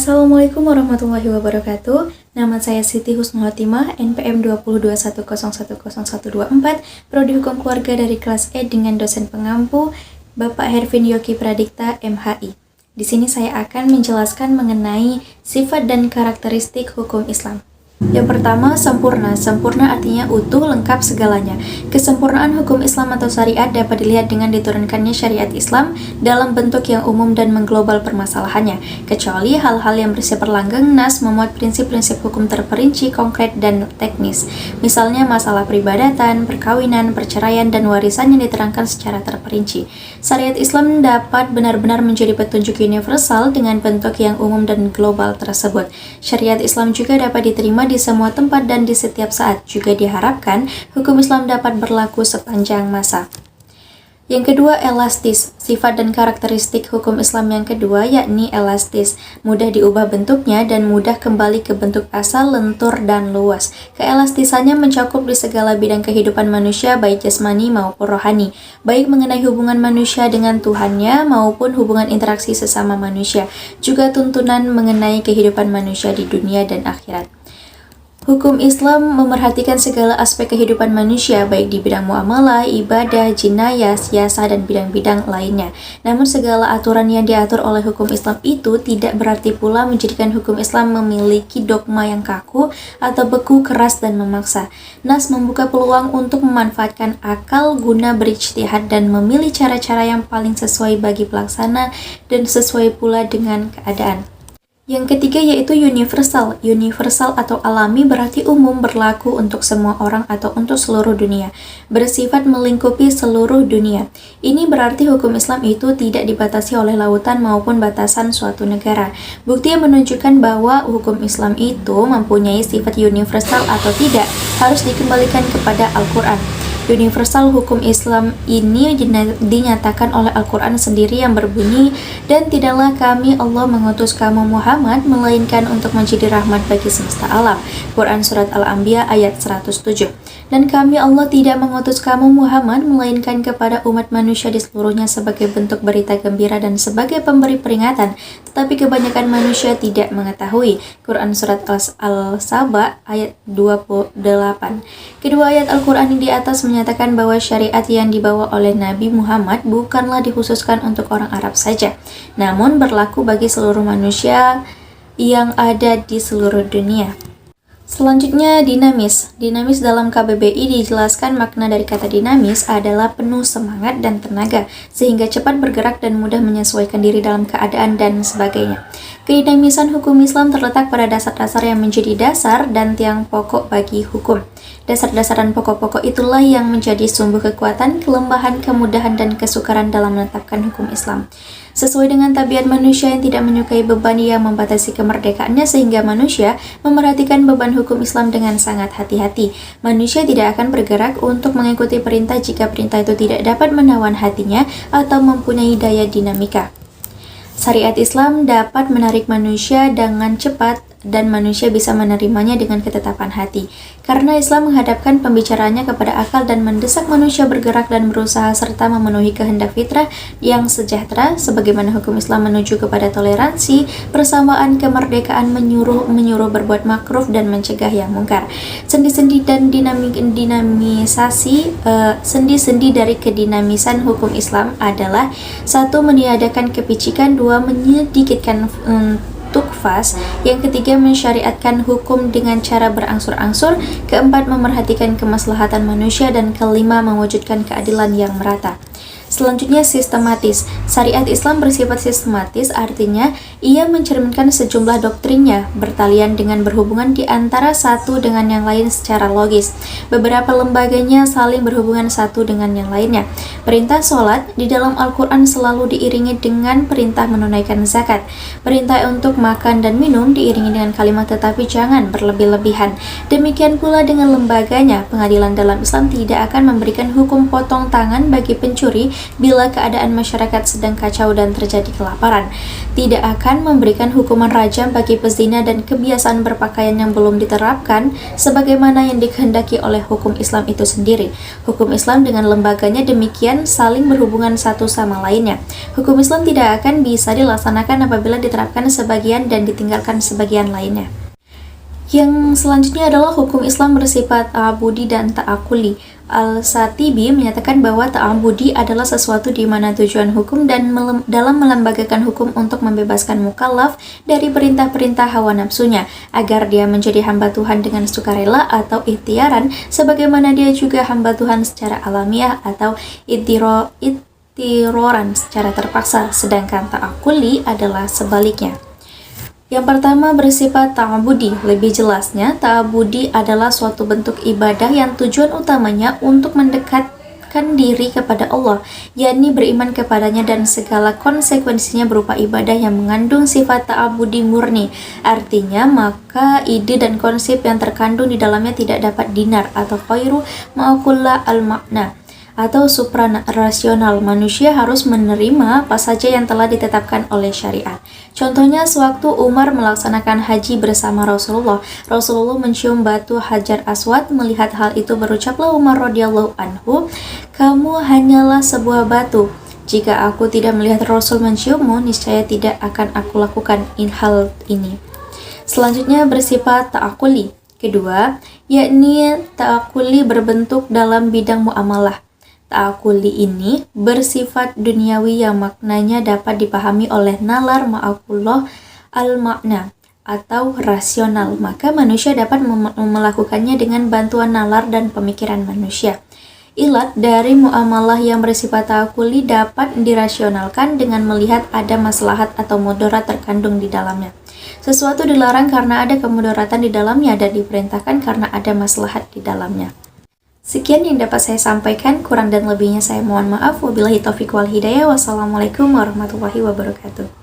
Assalamualaikum warahmatullahi wabarakatuh. Nama saya Siti Husnul Khotimah, NPM 2021010124, Prodi Hukum Keluarga dari kelas E dengan dosen pengampu Bapak Hervin Yogi Pradikta, MHI. Di sini saya akan menjelaskan mengenai sifat dan karakteristik hukum Islam. Yang pertama, sempurna. Sempurna artinya utuh, lengkap segalanya. Kesempurnaan hukum Islam atau syariat dapat dilihat dengan diturunkannya syariat Islam dalam bentuk yang umum dan mengglobal permasalahannya, kecuali hal-hal yang bersifat langgeng nas memuat prinsip-prinsip hukum terperinci, konkret, dan teknis. Misalnya masalah peribadatan, perkawinan, perceraian, dan warisan yang diterangkan secara terperinci. Syariat Islam dapat benar-benar menjadi petunjuk universal dengan bentuk yang umum dan global tersebut. Syariat Islam juga dapat diterima di semua tempat dan di setiap saat. Juga diharapkan hukum Islam dapat berlaku sepanjang masa. Yang kedua, elastis. Sifat dan karakteristik hukum Islam yang kedua yakni elastis, mudah diubah bentuknya dan mudah kembali ke bentuk asal, lentur dan luas. Keelastisannya mencakup di segala bidang kehidupan manusia, baik jasmani maupun rohani, baik mengenai hubungan manusia dengan Tuhannya maupun hubungan interaksi sesama manusia, juga tuntunan mengenai kehidupan manusia di dunia dan akhirat. Hukum Islam memerhatikan segala aspek kehidupan manusia, baik di bidang muamalah, ibadah, jinayah, siasah, dan bidang-bidang lainnya. Namun segala aturan yang diatur oleh hukum Islam itu tidak berarti pula menjadikan hukum Islam memiliki dogma yang kaku atau beku, keras, dan memaksa. Nas membuka peluang untuk memanfaatkan akal guna berijtihad dan memilih cara-cara yang paling sesuai bagi pelaksana dan sesuai pula dengan keadaan. Yang ketiga yaitu universal. Universal atau alami berarti umum, berlaku untuk semua orang atau untuk seluruh dunia, bersifat melingkupi seluruh dunia. Ini berarti hukum Islam itu tidak dibatasi oleh lautan maupun batasan suatu negara. Bukti yang menunjukkan bahwa hukum Islam itu mempunyai sifat universal atau tidak harus dikembalikan kepada Al-Quran. Universal hukum Islam ini dinyatakan oleh Al-Quran sendiri yang berbunyi, dan tidaklah kami Allah mengutus kamu Muhammad melainkan untuk menjadi rahmat bagi semesta alam. Quran Surat Al-Anbiya ayat 107. Dan kami Allah tidak mengutus kamu Muhammad melainkan kepada umat manusia di seluruhnya sebagai bentuk berita gembira dan sebagai pemberi peringatan, tetapi kebanyakan manusia tidak mengetahui. Quran Surat Al-Saba ayat 28. Kedua ayat Al-Quran di atas menyatakan bahwa syariat yang dibawa oleh Nabi Muhammad bukanlah dikhususkan untuk orang Arab saja, namun berlaku bagi seluruh manusia yang ada di seluruh dunia. Selanjutnya, dinamis. Dinamis dalam KBBI dijelaskan makna dari kata dinamis adalah penuh semangat dan tenaga, sehingga cepat bergerak dan mudah menyesuaikan diri dalam keadaan dan sebagainya. Kedinamisan hukum Islam terletak pada dasar-dasar yang menjadi dasar dan tiang pokok bagi hukum. Dasar-dasar dan pokok-pokok itulah yang menjadi sumber kekuatan, kelembahan, kemudahan, dan kesukaran dalam menetapkan hukum Islam. Sesuai dengan tabiat manusia yang tidak menyukai beban yang membatasi kemerdekaannya, sehingga manusia memerhatikan beban hukum Islam dengan sangat hati-hati. Manusia tidak akan bergerak untuk mengikuti perintah jika perintah itu tidak dapat menawan hatinya atau mempunyai daya dinamika. Syariat Islam dapat menarik manusia dengan cepat dan manusia bisa menerimanya dengan ketetapan hati. Karena Islam menghadapkan pembicaraannya kepada akal dan mendesak manusia bergerak dan berusaha serta memenuhi kehendak fitrah yang sejahtera, sebagaimana hukum Islam menuju kepada toleransi, persamaan, kemerdekaan, menyuruh berbuat makruf dan mencegah yang mungkar. Sendi-sendi dan sendi-sendi dari kedinamisan hukum Islam adalah: 1. Meniadakan kepicikan, 2. Menyedikitkan tukfas, yang ketiga mensyariatkan hukum dengan cara berangsur-angsur, keempat memerhatikan kemaslahatan manusia, dan kelima mewujudkan keadilan yang merata. Selanjutnya, sistematis. Syariat Islam bersifat sistematis, artinya ia mencerminkan sejumlah doktrinnya, bertalian dengan berhubungan di antara satu dengan yang lain secara logis. Beberapa lembaganya saling berhubungan satu dengan yang lainnya. Perintah sholat di dalam Al-Quran selalu diiringi dengan perintah menunaikan zakat. Perintah untuk makan dan minum diiringi dengan kalimat tetapi jangan berlebih-lebihan. Demikian pula dengan lembaganya. Pengadilan dalam Islam tidak akan memberikan hukum potong tangan bagi pencuri bila keadaan masyarakat sedang kacau dan terjadi kelaparan. Tidak akan memberikan hukuman rajam bagi pezina dan kebiasaan berpakaian yang belum diterapkan sebagaimana yang dikehendaki oleh hukum Islam itu sendiri. Hukum Islam dengan lembaganya demikian saling berhubungan satu sama lainnya. Hukum Islam tidak akan bisa dilaksanakan apabila diterapkan sebagian dan ditinggalkan sebagian lainnya. Yang selanjutnya adalah hukum Islam bersifat ta'abudi dan ta'akuli. Al-Satibi menyatakan bahwa ta'abudi adalah sesuatu di mana tujuan hukum dan dalam melembagakan hukum untuk membebaskan mukallaf dari perintah-perintah hawa nafsunya agar dia menjadi hamba Tuhan dengan sukarela atau ikhtiaran, sebagaimana dia juga hamba Tuhan secara alamiah atau ittiroran secara terpaksa, sedangkan ta'akuli adalah sebaliknya. Yang pertama bersifat ta'abudi. Lebih jelasnya, ta'abudi adalah suatu bentuk ibadah yang tujuan utamanya untuk mendekatkan diri kepada Allah, yakni beriman kepadanya dan segala konsekuensinya berupa ibadah yang mengandung sifat ta'abudi murni. Artinya, maka ide dan konsep yang terkandung di dalamnya tidak dapat dinar atau khairu ma'akullah al-makna atau suprarasional. Manusia harus menerima apa saja yang telah ditetapkan oleh syariat. Contohnya, sewaktu Umar melaksanakan haji bersama Rasulullah mencium batu Hajar Aswad. Melihat hal itu berucaplah Umar radhiyallahu anhu, "Kamu hanyalah sebuah batu. Jika aku tidak melihat Rasul menciummu, niscaya tidak akan aku lakukan hal ini." Selanjutnya bersifat ta'akuli. Kedua, yakni ta'akuli berbentuk dalam bidang muamalah. Ta'akuli ini bersifat duniawi yang maknanya dapat dipahami oleh nalar ma'akullah al-makna atau rasional, maka manusia dapat melakukannya dengan bantuan nalar dan pemikiran manusia. Ilat dari muamalah yang bersifat ta'akuli dapat dirasionalkan dengan melihat ada maslahat atau mudarat terkandung di dalamnya. Sesuatu dilarang karena ada kemudaratan di dalamnya dan diperintahkan karena ada maslahat di dalamnya. Sekian yang dapat saya sampaikan, kurang dan lebihnya saya mohon maaf. Wabillahi taufiq wal hidayah. Wassalamualaikum warahmatullahi wabarakatuh.